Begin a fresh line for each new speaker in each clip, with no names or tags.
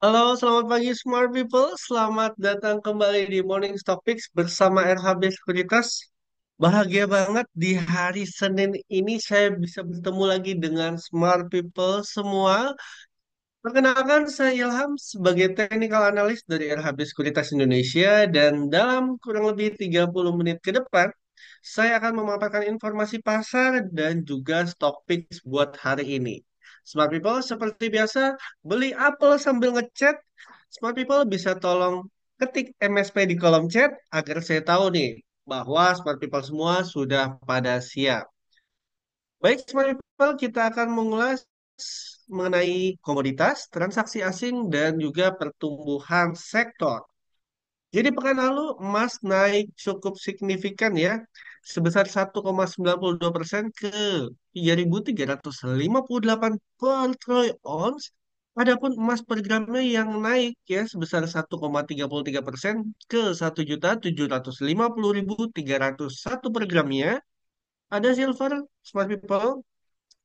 Halo, selamat pagi Smart People. Selamat datang kembali di Morning Topics bersama RHB Sekuritas. Bahagia banget di hari Senin ini saya bisa bertemu lagi dengan Smart People semua. Perkenalkan, saya Ilham sebagai Technical Analyst dari RHB Sekuritas Indonesia dan dalam kurang lebih 30 menit ke depan, saya akan memaparkan informasi pasar dan juga stock picks buat hari ini. Smart People, seperti biasa, beli apel sambil ngechat. Smart People bisa tolong ketik MSP di kolom chat agar saya tahu nih bahwa Smart People semua sudah pada siap. Baik, Smart People, kita akan mengulas mengenai komoditas, transaksi asing, dan juga pertumbuhan sektor. Jadi pekan lalu emas naik cukup signifikan ya, sebesar 1,92% ke 3.358 per troy ounce. Adapun emas per gramnya yang naik ya sebesar 1,33% ke 1.750.301 per gramnya. Ada silver, smart people,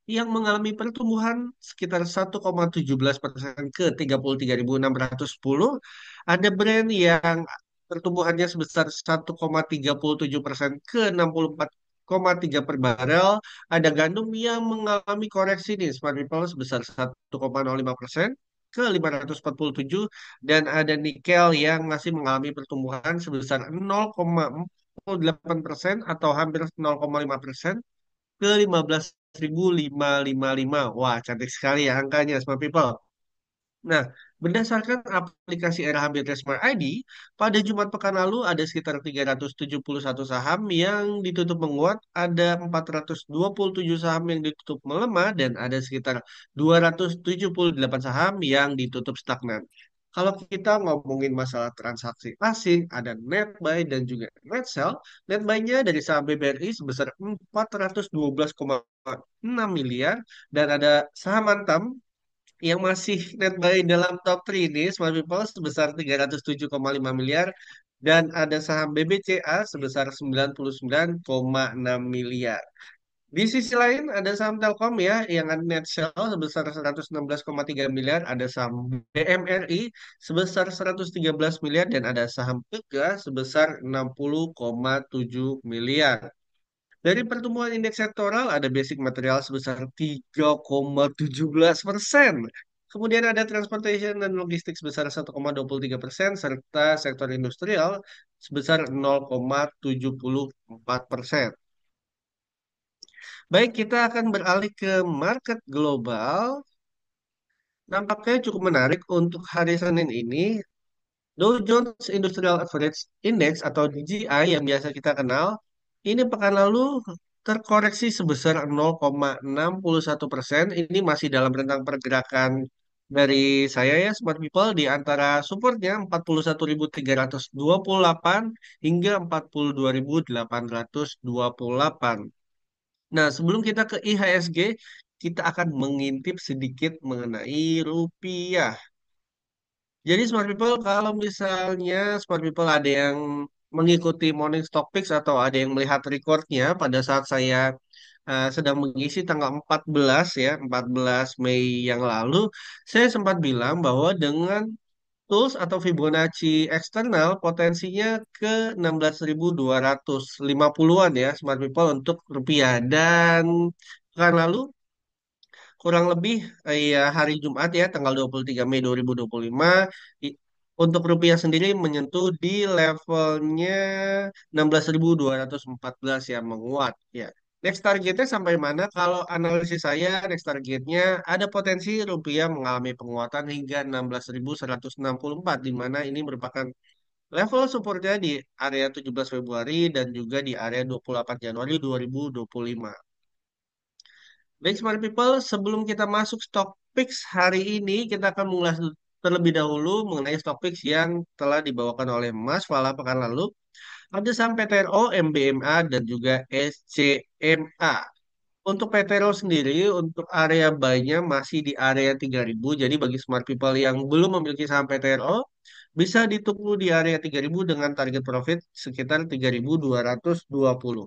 yang mengalami pertumbuhan sekitar 1,17% ke 33.610. Ada brand yang pertumbuhannya sebesar 1,37% ke 64,3 per barel. Ada gandum yang mengalami koreksi nih, smart people sebesar 1,05% ke 547 dan ada nikel yang masih mengalami pertumbuhan sebesar 0,48% atau hampir 0,5% ke 15.555. Wah, cantik sekali ya angkanya, Smart People. Nah, berdasarkan aplikasi RHB Smart ID, pada Jumat pekan lalu ada sekitar 371 saham yang ditutup menguat, ada 427 saham yang ditutup melemah, dan ada sekitar 278 saham yang ditutup stagnan. Kalau kita ngomongin masalah transaksi asing, ada net buy dan juga net sell. Net buy-nya dari saham BBRI sebesar 412,6 miliar dan ada saham Antam yang masih net buy dalam top 3 ini, Smart People sebesar 307,5 miliar dan ada saham BBCA sebesar 99,6 miliar. Di sisi lain ada saham Telkom ya yang ada net sell sebesar 116,3 miliar, ada saham BMRI sebesar 113 miliar dan ada saham Pega sebesar 60,7 miliar. Dari pertumbuhan indeks sektoral ada basic material sebesar 3,17%. Kemudian ada transportation dan logistik sebesar 1,23% serta sektor industrial sebesar 0,74%. Baik, kita akan beralih ke market global. Nampaknya cukup menarik untuk hari Senin ini. Dow Jones Industrial Average Index atau DJI yang biasa kita kenal, ini pekan lalu terkoreksi sebesar 0,61%. Ini masih dalam rentang pergerakan dari saya ya, Smart People, di antara supportnya 41.328 hingga 42.828. Nah, sebelum kita ke IHSG, kita akan mengintip sedikit mengenai rupiah. Jadi Smart People, kalau misalnya Smart People ada yang mengikuti Morning Stock Picks atau ada yang melihat recordnya pada saat saya sedang mengisi tanggal 14 ya, 14 Mei yang lalu, saya sempat bilang bahwa dengan tools atau Fibonacci eksternal potensinya ke 16.250-an ya Smart People untuk rupiah. Dan pekan lalu kurang lebih ya hari Jumat ya tanggal 23 Mei 2025 i- untuk rupiah sendiri menyentuh di levelnya 16.214 ya menguat ya. Next targetnya sampai mana? Kalau analisis saya next targetnya ada potensi rupiah mengalami penguatan hingga 16.164 di mana ini merupakan level supportnya di area 17 Februari dan juga di area 28 Januari 2025. Baik, Smart People, sebelum kita masuk stock picks hari ini, kita akan mengulas terlebih dahulu mengenai stock picks yang telah dibawakan oleh Mas Fala pekan lalu. Ada saham PTRO, MBMA, dan juga SCMA. Untuk PTRO sendiri, untuk area buy-nya masih di area 3.000. Jadi bagi Smart People yang belum memiliki saham PTRO, bisa ditunggu di area 3.000 dengan target profit sekitar 3.220.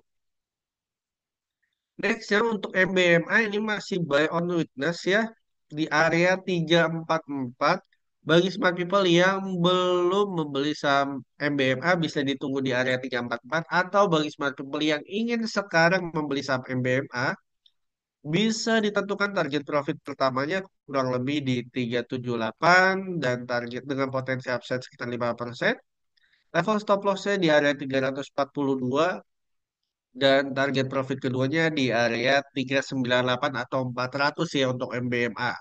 Next yang untuk MBMA ini masih buy on weakness ya di area 344. Bagi smart people yang belum membeli saham MBMA bisa ditunggu di area 344 atau bagi smart people yang ingin sekarang membeli saham MBMA bisa ditentukan target profit pertamanya kurang lebih di 378 dan target dengan potensi upside sekitar 5%. Level stop loss-nya di area 342 dan target profit keduanya di area 398 atau 400 ya untuk MBMA.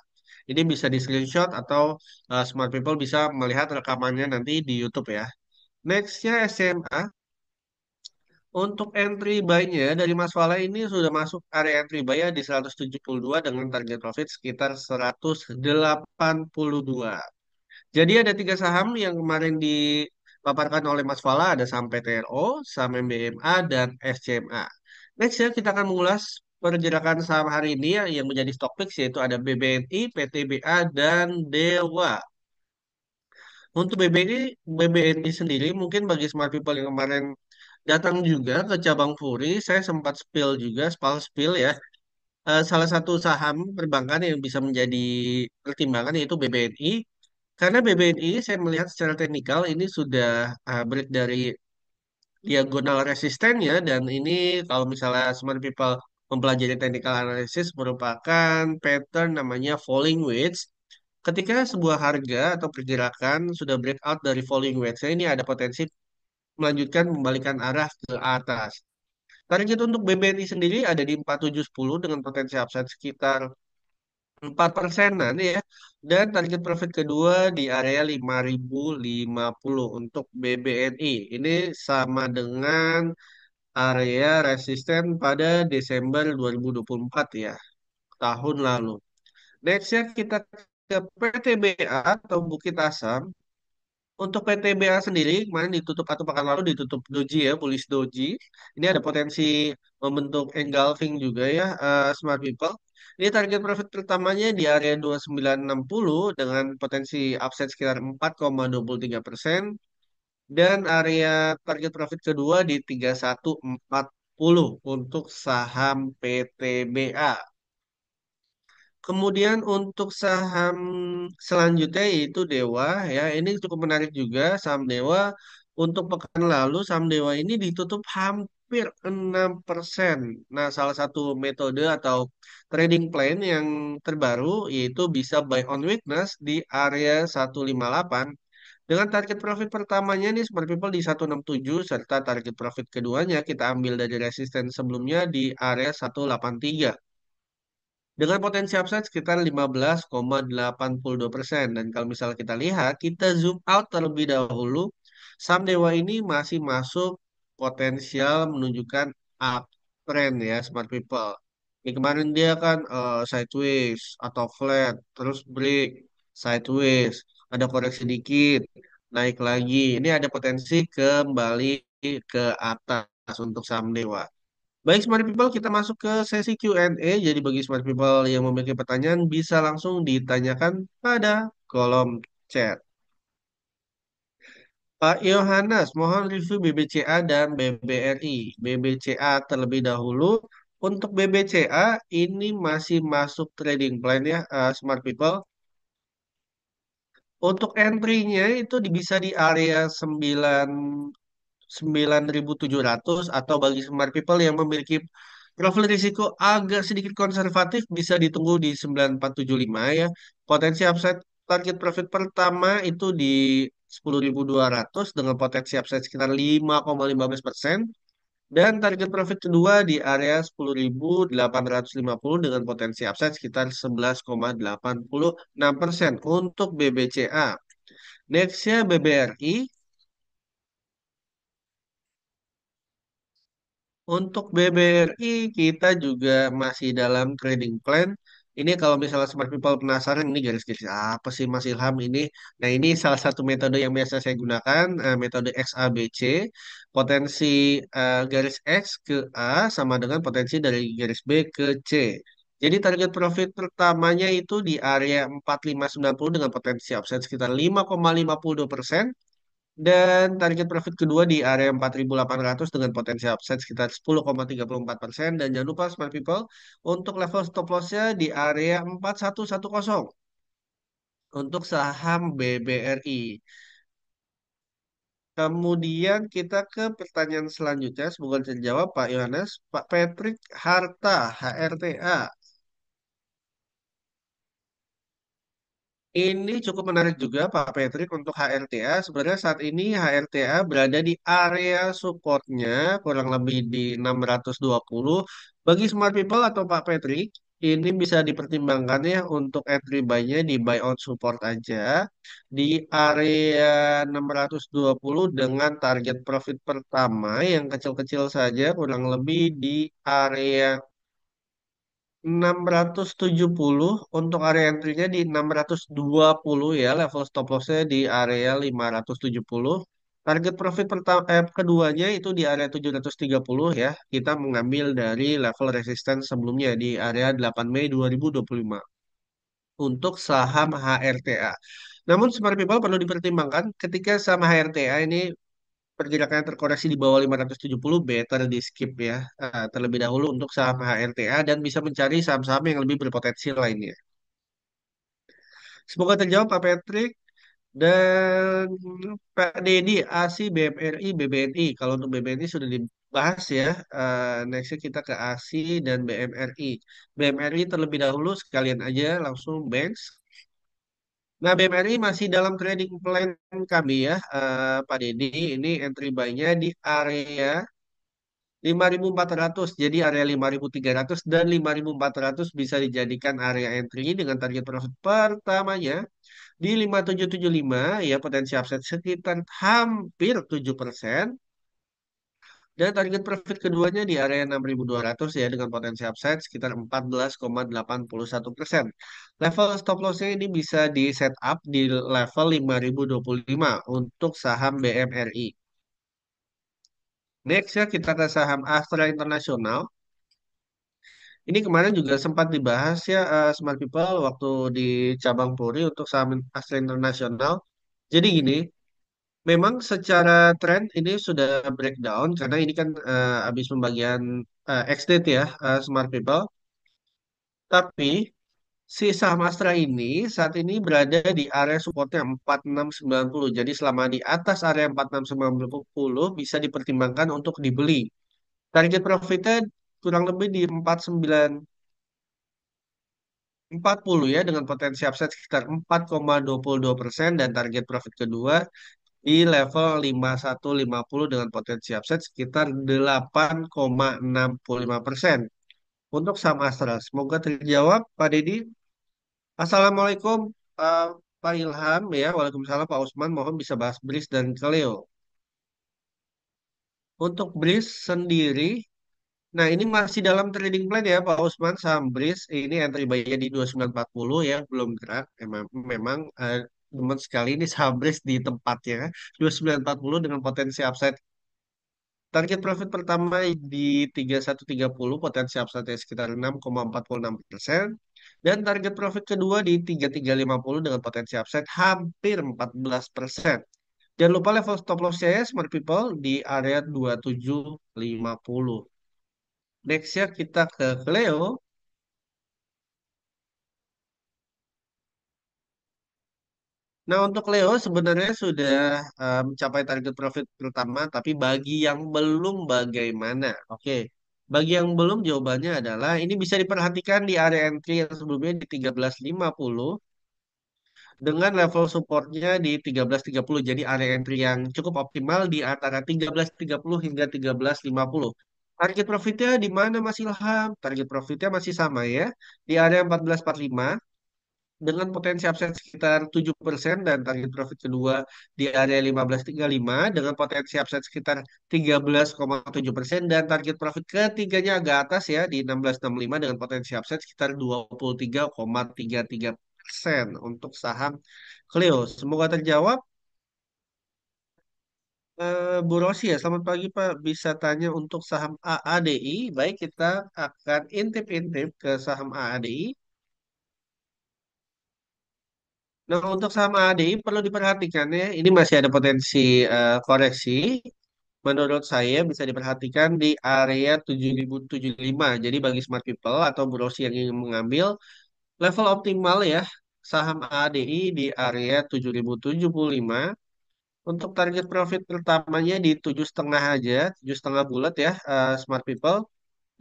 Ini bisa di screenshot atau smart people bisa melihat rekamannya nanti di YouTube ya. Nextnya SMA. Untuk entry buy-nya dari Mas Fala ini sudah masuk area entry buy ya di 172 dengan target profit sekitar 182. Jadi ada tiga saham yang kemarin dipaparkan oleh Mas Fala, ada saham PTRO, saham MBMA, dan SCMA. Next ya, kita akan mengulas pergerakan saham hari ini ya, yang menjadi stock picks yaitu ada BBNI, PTBA, dan Dewa. Untuk BBNI sendiri mungkin bagi smart people yang kemarin datang juga ke cabang Furi, saya sempat spill ya. Salah satu saham perbankan yang bisa menjadi pertimbangan yaitu BBNI. Karena BBNI saya melihat secara teknikal ini sudah break dari diagonal resistennya dan ini kalau misalnya smart people mempelajari technical analysis merupakan pattern namanya falling wedge. Ketika sebuah harga atau pergerakan sudah breakout dari falling wedge, ini ada potensi melanjutkan membalikan arah ke atas. Target untuk BBNI sendiri ada di 4710 dengan potensi upside sekitar 4%-an ya. Dan target profit kedua di area 5050 untuk BBNI. Ini sama dengan area resisten pada Desember 2024 ya, tahun lalu. Next-nya kita ke PTBA atau Bukit Asam. Untuk PTBA sendiri, kemarin ditutup atau pekan lalu ditutup doji ya, bullish doji. Ini ada potensi membentuk engulfing juga ya, smart people. Ini target profit pertamanya di area 2960 dengan potensi upside sekitar 4,23%. Dan area target profit kedua di 3140 untuk saham PTBA. Kemudian untuk saham selanjutnya yaitu Dewa ya ini cukup menarik juga saham Dewa untuk pekan lalu saham Dewa ini ditutup hampir 6%. Nah, salah satu metode atau trading plan yang terbaru yaitu bisa buy on weakness di area 158 dengan target profit pertamanya nih Smart People di 167 serta target profit keduanya kita ambil dari resisten sebelumnya di area 183 dengan potensi upside sekitar 15,82%. Dan kalau misalnya kita lihat, kita zoom out terlebih dahulu, saham Dewa ini masih masuk potensial menunjukkan uptrend ya, smart people. Ini kemarin dia kan sideways atau flat, terus break, sideways, ada koreksi dikit, naik lagi. Ini ada potensi kembali ke atas untuk saham Dewa. Baik, Smart People, kita masuk ke sesi Q&A. Jadi bagi Smart People yang memiliki pertanyaan bisa langsung ditanyakan pada kolom chat. Pak Yohanes, mohon review BBCA dan BBRI. BBCA terlebih dahulu. Untuk BBCA ini masih masuk trading plan ya, Smart People. Untuk entry-nya itu bisa di area 9.700 atau bagi smart people yang memiliki profil risiko agak sedikit konservatif bisa ditunggu di 9.475 ya. Potensi upside target profit pertama itu di 10.200 dengan potensi upside sekitar 5,15% dan target profit kedua di area 10.850 dengan potensi upside sekitar 11,86% untuk BBCA. Nextnya BBRI. Untuk BBRI kita juga masih dalam trading plan. Ini kalau misalnya smart people penasaran ini garis-garis apa sih Mas Ilham ini? Nah ini salah satu metode yang biasa saya gunakan, metode XABC. Potensi garis X ke A sama dengan potensi dari garis B ke C. Jadi target profit pertamanya itu di area 4590 dengan potensi upside sekitar 5,52%. Dan target profit kedua di area 4.800 dengan potensi upside sekitar 10,34%. Dan jangan lupa smart people untuk level stop loss-nya di area 4110. untuk saham BBRI. Kemudian kita ke pertanyaan selanjutnya. Semoga terjawab Pak Yohanes. Pak Patrick Harta, HRTA. Ini cukup menarik juga Pak Patrick untuk HRTA. Sebenarnya saat ini HRTA berada di area supportnya kurang lebih di 620. Bagi smart people atau Pak Patrick, ini bisa dipertimbangkan ya untuk entry buy-nya di buy on support aja di area 620 dengan target profit pertama yang kecil-kecil saja kurang lebih di area 670 untuk area entry-nya di 620 ya, level stop loss-nya di area 570. Target profit pertama keduanya itu di area 730 ya. Kita mengambil dari level resistance sebelumnya di area 8 Mei 2025 untuk saham HRTA. Namun smart people perlu dipertimbangkan ketika saham HRTA ini pergerakannya terkoreksi di bawah 570, better di skip ya terlebih dahulu untuk saham HRTA dan bisa mencari saham-saham yang lebih berpotensi lainnya. Semoga terjawab Pak Patrick dan Pak Dedi, ASI, BMRI, BBNI. Kalau untuk BBNI sudah dibahas ya. Nextnya kita ke ASI dan BMRI. BMRI terlebih dahulu sekalian aja langsung banks. Nah, BMRI masih dalam trading plan kami ya, Pak Dedi. Ini entry buy-nya di area 5.400, jadi area 5.300 dan 5.400 bisa dijadikan area entry dengan target profit pertamanya di 5.775 ya, potensi upside sekitar hampir 7% dan target profit keduanya di area 6.200 ya dengan potensi upside sekitar 14,81%. Level stop loss-nya ini bisa di setup di level 5.025 untuk saham BMRI. Next ya kita ke saham Astra Internasional. Ini kemarin juga sempat dibahas ya Smart People waktu di cabang Puri untuk saham Astra Internasional. Jadi gini, memang secara tren ini sudah breakdown karena ini kan habis pembagian ex-date ya Smart People. Tapi si saham Astra ini saat ini berada di area supportnya 4690. Jadi selama di atas area 4690 bisa dipertimbangkan untuk dibeli. Target profitnya kurang lebih di 4940 ya dengan potensi upside sekitar 4,22% dan target profit kedua di level 5150 dengan potensi upside sekitar 8,65%. Untuk saham Astra, semoga terjawab Pak Dedi. Assalamualaikum eh, Pak Ilham ya. Waalaikumsalam Pak Usman. Mohon bisa bahas BRIS dan Keleo. Untuk BRIS sendiri, nah ini masih dalam trading plan ya Pak Usman. Saham BRIS ini entry buy-nya di 2940 ya, belum gerak. Memang demen sekali ini saham BRIS di tempatnya 2940 dengan potensi upside. Target profit pertama di 3130, potensi upside sekitar 6,46%. Dan target profit kedua di 3350 dengan potensi upside hampir 14%. Jangan lupa level stop loss saya, smart people, di area 2750. Next ya kita ke Cleo. Nah untuk Leo sebenarnya sudah mencapai target profit pertama, tapi bagi yang belum bagaimana? Oke, bagi yang belum jawabannya adalah ini bisa diperhatikan di area entry yang sebelumnya di 1350 dengan level supportnya di 1330. Jadi area entry yang cukup optimal di antara 1330 hingga 1350. Target profitnya di mana Mas Ilham? Target profitnya masih sama ya, di area 1445 dengan potensi upside sekitar 7% dan target profit kedua di area 1535 dengan potensi upside sekitar 13,7% dan target profit ketiganya agak atas ya di 1665 dengan potensi upside sekitar 23,33% untuk saham Clio. Semoga terjawab. Bu Rosi ya, selamat pagi Pak. Bisa tanya untuk saham AADI. Baik, kita akan intip-intip ke saham AADI. Nah, untuk saham ADI perlu diperhatikan ya, ini masih ada potensi koreksi. Menurut saya bisa diperhatikan di area 7075. Jadi bagi smart people atau brosi yang ingin mengambil level optimal ya. saham ADI di area 7.075. Untuk target profit pertamanya di 7,5 aja, 7,5 bulat ya, smart people.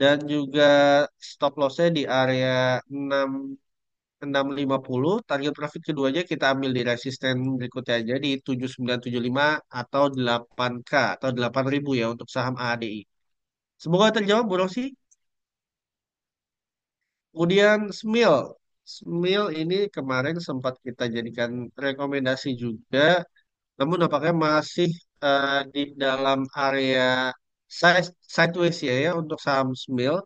Dan juga stop lossnya di area 6.50. Target profit keduanya kita ambil di resisten berikutnya aja di 7.975 atau 8K atau 8.000 ya untuk saham ADI. Semoga terjawab Bu Rosi. Kemudian Smil. Smil ini kemarin sempat kita jadikan rekomendasi juga, namun nampaknya masih di dalam area sideways ya untuk saham Smil.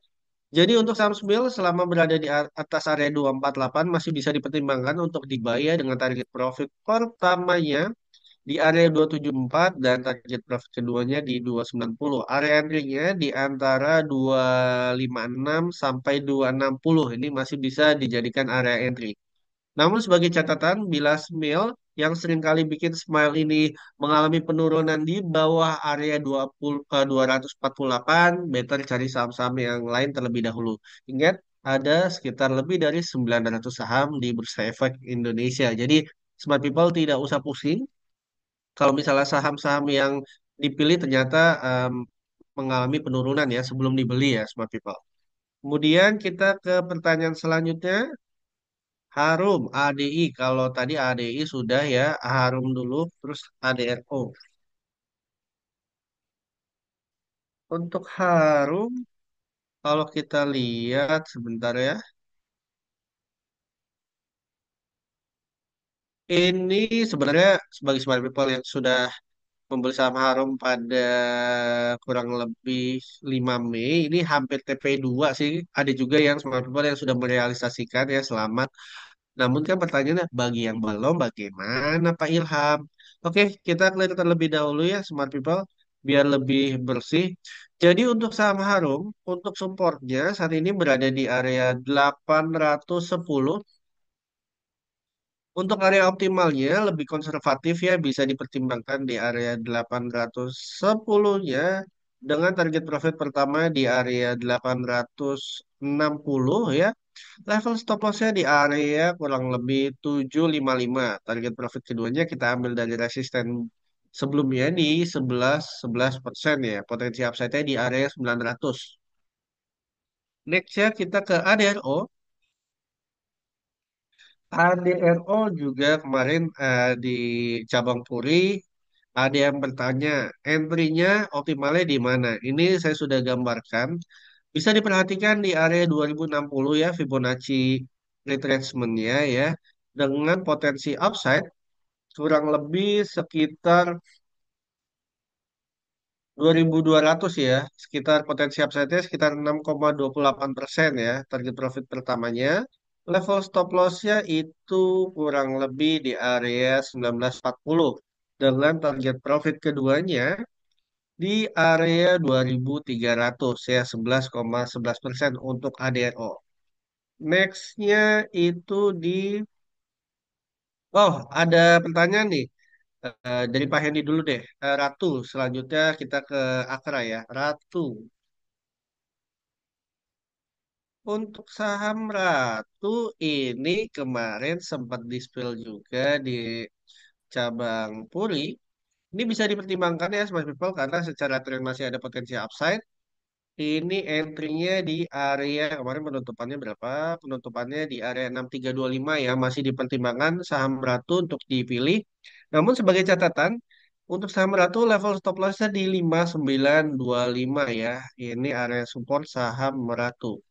Jadi untuk saham Smil selama berada di atas area 248 masih bisa dipertimbangkan untuk dibayar dengan target profit pertamanya di area 274 dan target profit keduanya di 290. Area entry-nya di antara 256 sampai 260. Ini masih bisa dijadikan area entry. Namun sebagai catatan, bila Smile yang seringkali bikin Smile ini mengalami penurunan di bawah area 20, 248, better cari saham-saham yang lain terlebih dahulu. Ingat, ada sekitar lebih dari 900 saham di Bursa Efek Indonesia. Jadi, smart people tidak usah pusing kalau misalnya saham-saham yang dipilih ternyata mengalami penurunan ya sebelum dibeli ya smart people. Kemudian kita ke pertanyaan selanjutnya. Harum ADI. Kalau tadi ADI sudah ya, Harum dulu terus ADRO. Untuk Harum kalau kita lihat sebentar ya. Ini sebenarnya sebagai smart people yang sudah membeli saham Harum pada kurang lebih 5 Mei. Ini hampir TP2 sih. Ada juga yang smart people yang sudah merealisasikan ya selamat. Namun kan pertanyaannya bagi yang belum bagaimana Pak Ilham? Oke, kita clear terlebih dahulu ya smart people biar lebih bersih. Jadi untuk saham Harum, untuk supportnya saat ini berada di area 810. Untuk area optimalnya lebih konservatif ya bisa dipertimbangkan di area 810-nya dengan target profit pertama di area 860 ya. Level stop loss-nya di area kurang lebih 755. Target profit keduanya kita ambil dari resisten sebelumnya di 11% ya. Potensi upside-nya di area 900. Next ya kita ke ADRO. ADRO juga kemarin di cabang Puri ada yang bertanya entry-nya optimalnya di mana. Ini saya sudah gambarkan. Bisa diperhatikan di area 2060 ya Fibonacci retracement-nya ya dengan potensi upside kurang lebih sekitar 2.200 ya. Sekitar potensi upside-nya sekitar 6,28% ya target profit pertamanya. Level stop loss-nya itu kurang lebih di area 1940 dengan target profit keduanya di area 2.300 ya 11,11% untuk ADRO. Next-nya itu di oh ada pertanyaan nih. Dari Pak Hendy dulu deh. Ratu, selanjutnya kita ke Akra ya. Ratu, untuk saham Ratu ini kemarin sempat di-spill juga di cabang Puri. Ini bisa dipertimbangkan ya Smart People karena secara tren masih ada potensi upside. Ini entry-nya di area kemarin penutupannya berapa? Penutupannya di area 6325 ya, masih dipertimbangkan saham Ratu untuk dipilih. Namun sebagai catatan, untuk saham Ratu level stop loss-nya di 5925 ya. Ini area support saham Ratu.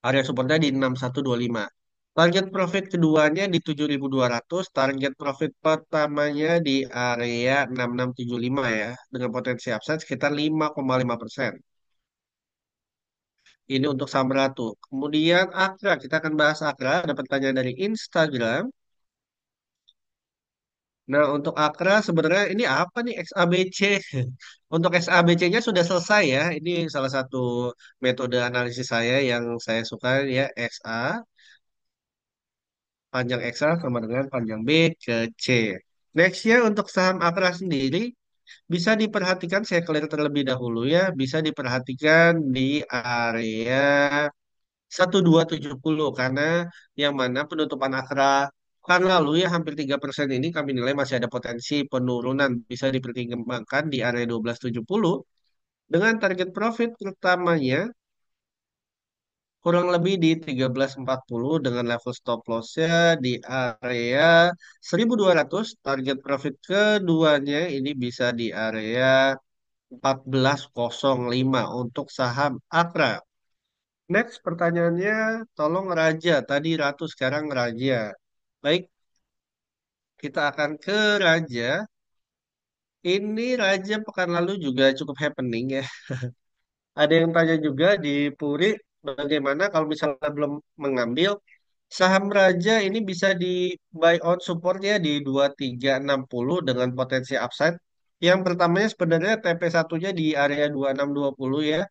Area supportnya di 6125. Target profit keduanya di 7.200, target profit pertamanya di area 6675 ya, dengan potensi upside sekitar 5,5%. Ini untuk Samratu. Kemudian Akra, kita akan bahas Akra. Ada pertanyaan dari Instagram. Nah, untuk Akra sebenarnya ini apa nih XABC? Untuk XABC-nya sudah selesai ya. Ini salah satu metode analisis saya yang saya suka ya XA. Panjang XA sama dengan panjang B ke C. Nextnya untuk saham Akra sendiri bisa diperhatikan, saya clear terlebih dahulu ya. Bisa diperhatikan di area 1270 karena yang mana penutupan akra kan lalu ya hampir 3% ini kami nilai masih ada potensi penurunan bisa dipertimbangkan di area 1270 dengan target profit utamanya kurang lebih di 1340 dengan level stop loss-nya di area 1200. Target profit keduanya ini bisa di area 1405 untuk saham Akra. Next pertanyaannya, tolong Raja. Tadi Ratu, sekarang Raja. Baik, kita akan ke Raja. Ini Raja pekan lalu juga cukup happening ya. Ada yang tanya juga di Puri, bagaimana kalau misalnya belum mengambil saham Raja ini bisa di buy on supportnya di 2360 dengan potensi upside. Yang pertamanya sebenarnya TP1-nya di area 2620 ya.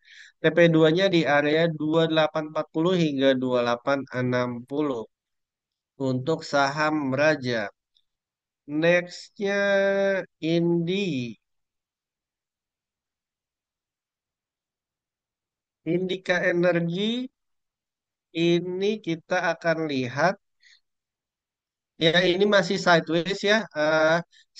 TP2-nya di area 2840 hingga 2860 untuk saham Raja. Nextnya Indi. Indika Energi ini kita akan lihat. Ya, ini masih sideways ya.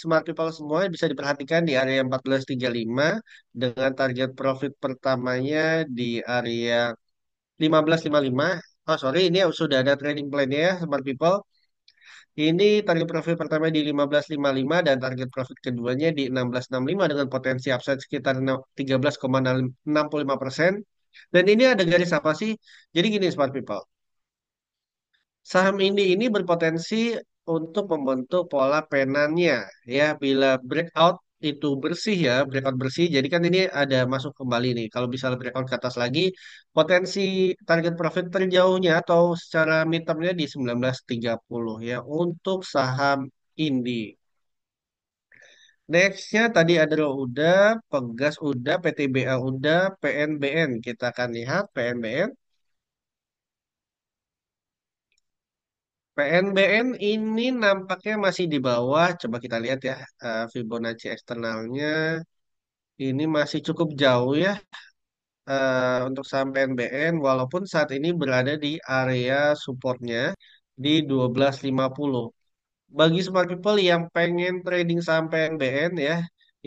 Smart people semua bisa diperhatikan di area 1435 dengan target profit pertamanya di area 1555. Oh, sorry, ini sudah ada trading plan-nya ya, smart people. Ini target profit pertama di 1555 dan target profit keduanya di 1665 dengan potensi upside sekitar 13,65%. Dan ini ada garis apa sih? Jadi gini, smart people. Saham ini berpotensi untuk membentuk pola penannya ya bila breakout itu bersih ya, breakout bersih. Jadi kan ini ada masuk kembali nih. Kalau misalnya breakout ke atas lagi, potensi target profit terjauhnya atau secara midtermnya di 1930 ya untuk saham Indi. Nextnya tadi ada udah, Pegas udah, PTBA udah, PNBN. Kita akan lihat PNBN. PNBN ini nampaknya masih di bawah. Coba kita lihat ya, Fibonacci eksternalnya ini masih cukup jauh ya untuk saham PNBN, walaupun saat ini berada di area supportnya di 1250. Bagi smart people yang pengen trading saham PNBN ya,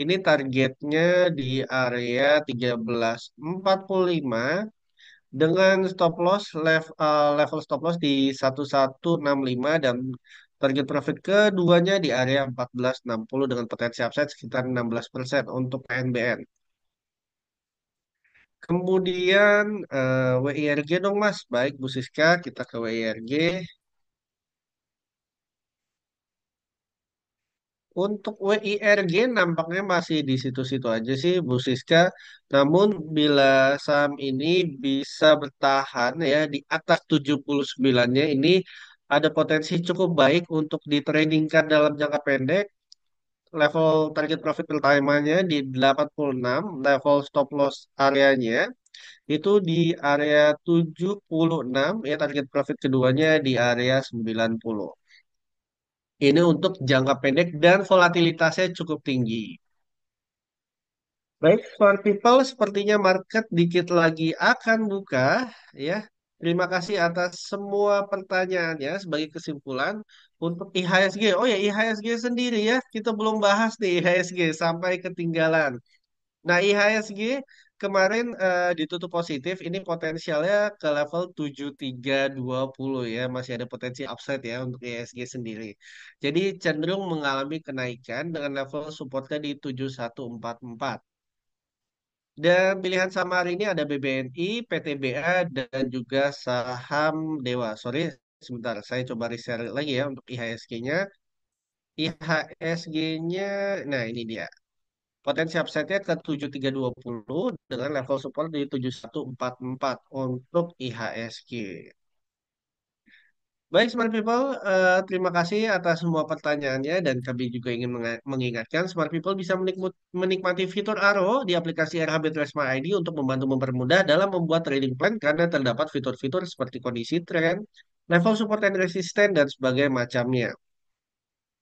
ini targetnya di area 1345 dengan stop loss level stop loss di 1165 dan target profit keduanya di area 1460 dengan potensi upside sekitar 16% untuk PNBN. Kemudian WIRG dong Mas. Baik Bu Siska, kita ke WIRG. Untuk WIRG nampaknya masih di situ-situ aja sih Bu Siska. Namun bila saham ini bisa bertahan ya di atas 79-nya ini ada potensi cukup baik untuk ditradingkan dalam jangka pendek. Level target profit pertamanya di 86, level stop loss areanya itu di area 76 ya target profit keduanya di area 90. Ini untuk jangka pendek dan volatilitasnya cukup tinggi. Baik, for people, sepertinya market dikit lagi akan buka ya. Terima kasih atas semua pertanyaannya sebagai kesimpulan untuk IHSG. Oh ya, IHSG sendiri ya, kita belum bahas nih IHSG sampai ketinggalan. Nah, IHSG kemarin ditutup positif, ini potensialnya ke level 7320 ya, masih ada potensi upside ya untuk IHSG sendiri. Jadi cenderung mengalami kenaikan dengan level supportnya di 7144. Dan pilihan saham hari ini ada BBNI, PTBA, dan juga saham Dewa. Sorry, sebentar. Saya coba reshare lagi ya untuk IHSG-nya. IHSG-nya, nah ini dia. Potensi upside-nya ke 7320 dengan level support di 7144 untuk IHSG. Baik, Smart People, terima kasih atas semua pertanyaannya dan kami juga ingin mengingatkan Smart People bisa menikmati fitur Aro di aplikasi RHB Tresma ID untuk membantu mempermudah dalam membuat trading plan karena terdapat fitur-fitur seperti kondisi tren, level support and resistance, dan sebagainya macamnya.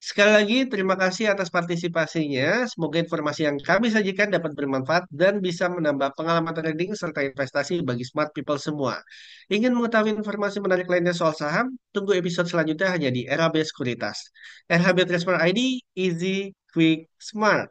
Sekali lagi, terima kasih atas partisipasinya. Semoga informasi yang kami sajikan dapat bermanfaat dan bisa menambah pengalaman trading serta investasi bagi smart people semua. Ingin mengetahui informasi menarik lainnya soal saham? Tunggu episode selanjutnya hanya di RHB Sekuritas. RHB Transfer ID, easy, quick, smart.